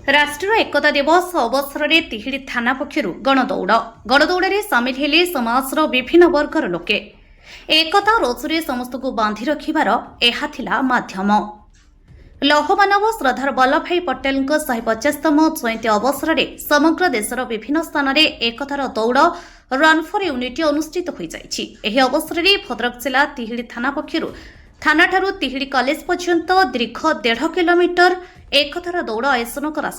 राष्ट्रीय एकता दिवस अवसर में तिहिड़ी थाना पक्षर गणदौड़ सामिल हेले समाजर विभिन्न वर्गर लोके एकता रोषरे समस्त को बांधि रखिबार एहा थिला माध्यम। लौहमानव सरदार वल्लभ भाई पटेल 150तम जयंती अवसर में समग्र देशर विभिन्न स्थान में एकतार दौड़ रन फॉर यूनिटी अनुष्ठित हो जाइछि। एही अवसर में भद्रक जिला तिहिड़ी थाना पक्षर थानाठारू तिहिड़ी कॉलेज पर्यंत दीर्घ 1.5 किलोमीटर एकतार दौड़ आयोजन करा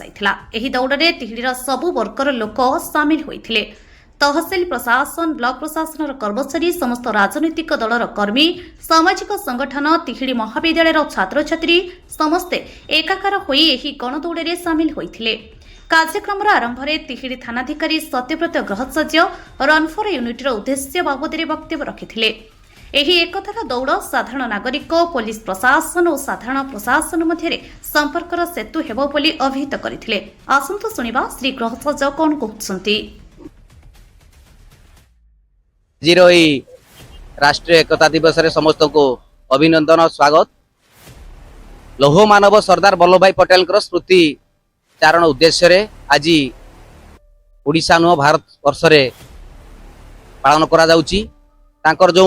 दौड़े तिहिड़ीर सबु वर्गर लोक सामिल होइथिले। तहसिल प्रशासन ब्लॉक प्रशासन कर्मचारी समस्त राजनीतिक दलर कर्मी सामाजिक संगठन तिहिड़ी महाविद्यालय छात्र छात्री समस्ते एकाकार होई एही गणदौड़े सामिल होइथिले। कार्यक्रम आरंभ में तिहिड़ी थानाधिकारी सत्यव्रत ग्रहचार्य रन फॉर यूनिटीर उद्देश्य बाबद वक्तव्य रखिथिले। एही एकतार दौड़ साधारण नागरिक पुलिस प्रशासन और साधारण प्रशासन मध्य संपर्कर सेतु हेबो बोली अभिहित करथिले। आसंतु सुनिबा श्री ग्रहचार्य कोन कहउछंती। जिरोई राष्ट्रीय एकता दिवस रे समस्त को अभिनंदन स्वागत। लौह मानव सरदार वल्लभ भाई पटेल स्मृति चारण उद्देश्य रे आज ओडिशा नु भारत वर्ष रे पालन करा जाउची। तांकर जो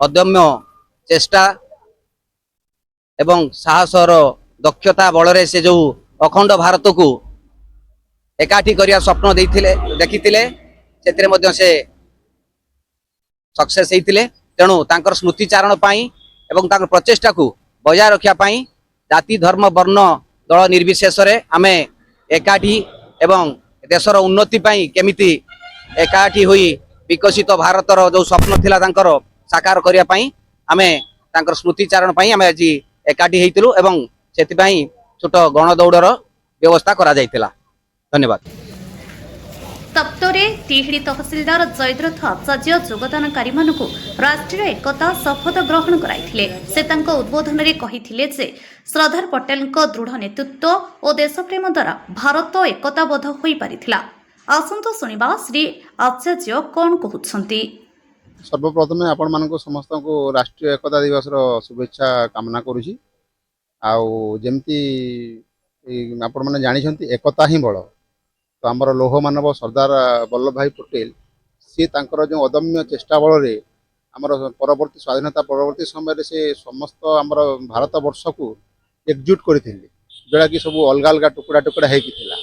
अदम्य चेष्टा एवं साहसर दक्षता बल से जो अखंड भारत को एकाठी करिया स्वप्न देखिथिले से सक्सेस होइथिले। तेणु तांकर स्मृति चारण पाई एवं तांकर प्रचेष्टा को बजाय रखिया पाई जाति धर्म वर्ण दल निर्विशेष रे आमे एकाठी एवं देशर उन्नति पाई केमिति एकाठी होई विकसित भारतर जो स्वप्न थिला तांकर साकार करिया पाई आमे तांकर स्मृति चारण पाई आमे आज एकाठी हेतिलु एवं सेति पाई छोट गणदौड़र व्यवस्था करा जायतिला। धन्यवाद। तप्तरे तिहिड़ी तहसिलदार जयद्रथ आचार्य योगदानकारी मानकु राष्ट्रीय एकता शपथ ग्रहण कराइथिले। से तांको उद्बोधन रे कहिथिले जे सरदार पटेल दृढ़ नेतृत्व और देशप्रेम द्वारा भारत एकताबद्ध होई पारिथिला। आसंतो सुनिबा श्री आचार्य कोन कहउछंती। सर्वप्रथम आपण मानको समस्त को राष्ट्रीय एकता दिवस रो शुभेच्छा कामना करूची। आउ जेमती आपण माने जानि छंती एकता ही बळ। तो आमर लौह मानव सरदार वल्लभ भाई पटेल सी तांकर जो अदम्य चेष्टा बल रे आमर परवर्ती स्वाधीनता परवर्ती समय से समस्त आमर भारत वर्ष को एकजुट करथिले, जोड़ा कि सब अलग अलग टुकड़ा टुकड़ा हेकि थिला।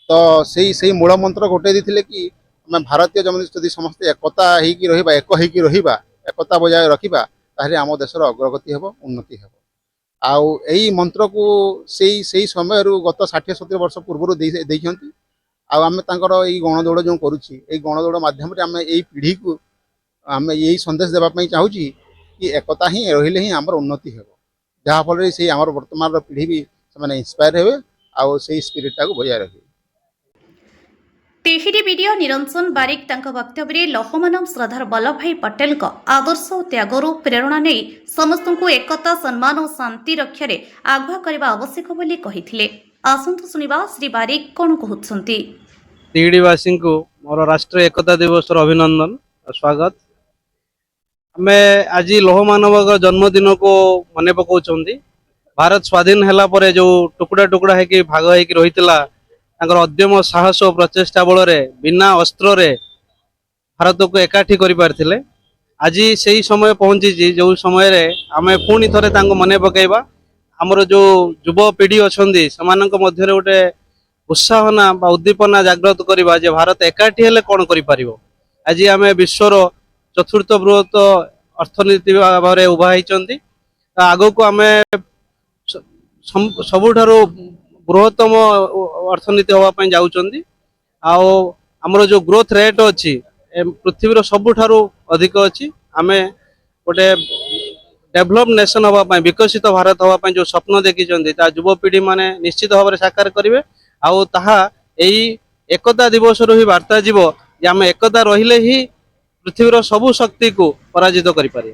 तो सेही मूल मंत्र गोटे देथिले कि आम भारतीय जदि समस्त एकता हेकि रहिबा एक हेकि रहिबा एकता बजाय रखिबा ताहले आम देशर अग्रगति हेबो उन्नति हेबो। आउ एही मंत्र को सेही समय गत 60-70 वर्ष पूर्व देइछंती। आम गणदौड़ जो करुच्ची गणदौड़ माध्यम आम यही पीढ़ी को आम यही संदेश देवाई चाहूँगी कि एकता ही रहिले ही आमर उन्नति हो, जहाँफल से आमर वर्तमान पीढ़ी भी से इंस्पायर हे आउ से स्पिरिटा को बजाय रखे। तिहिड़ी वीडियो निरंजन बारिक तांको वक्तव्य लौहमानव सरदार वल्लभ भाई पटेल आदर्श और त्यागर प्रेरणा नहीं समस्त को एकता सम्मान और शांति रक्षा आगुआ करने आवश्यक बोली कहिथिले। आसंतु सुनिबा श्री बारिक कोन कहउछंती। तिहिड़ीवासी को मोर राष्ट्रीय एकता दिवस अभिनंदन स्वागत। आमे आज लौह मानव जन्मदिन को मन पकाउछंती। भारत स्वाधीन हैला परे जो टुकड़ा टुकड़ा है कि भाग है कि रहितला तांकर अद्यम साहस और प्रचेष्टा बल रे बिना अस्त्र रे भारत को एकाठी करि पारथिले। आज सही समय पहुंची जो समय रे आमे पुणी थरे तांको मन पकाइबा। आमर जो युव पीढ़ी अच्छा से गोटे उत्साहना बा उद्दीपना जागृत करवा जे भारत एकाठी हेले कौन कर। आज आम विश्वर चतुर्थ बृहत अर्थनीति भाव में उभा होती। आग को आम सबुठारु बृहत्तम अर्थनीति हाँपाई जाऊँगी। आमर जो ग्रोथ रेट अच्छी पृथ्वीर सबुठारु अधिक अच्छी। आम गोटे डेभलप नेशन हाँपाई विकसित भारत हाँपाई जो स्वप्न देखी युवपीढ़ी माने निश्चित भाव में साकार करेंगे। आउ ताहा एई एकता दिवस ही वार्ता जीव जे आम एकता रहिले ही पृथ्वीर सबु शक्ति को पराजित करि पारे।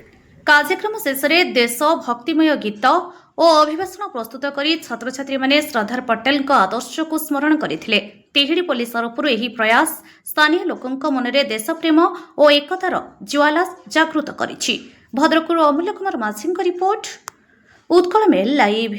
कार्यक्रम शेष में देश भक्तिमय गीत और अभिभाषण प्रस्तुत करी छात्र छात्री माने सरदार पटेल आदर्श को स्मरण करथिले। तिहिड़ी पुलिस तरफ यही प्रयास स्थानीय लोकों मन में देशप्रेम और एकतार ज्वाला जागृत करिछि। भद्रकରୁ अमूल्य कुमार माझी रिपोर्ट उत्कल मेल लाइव।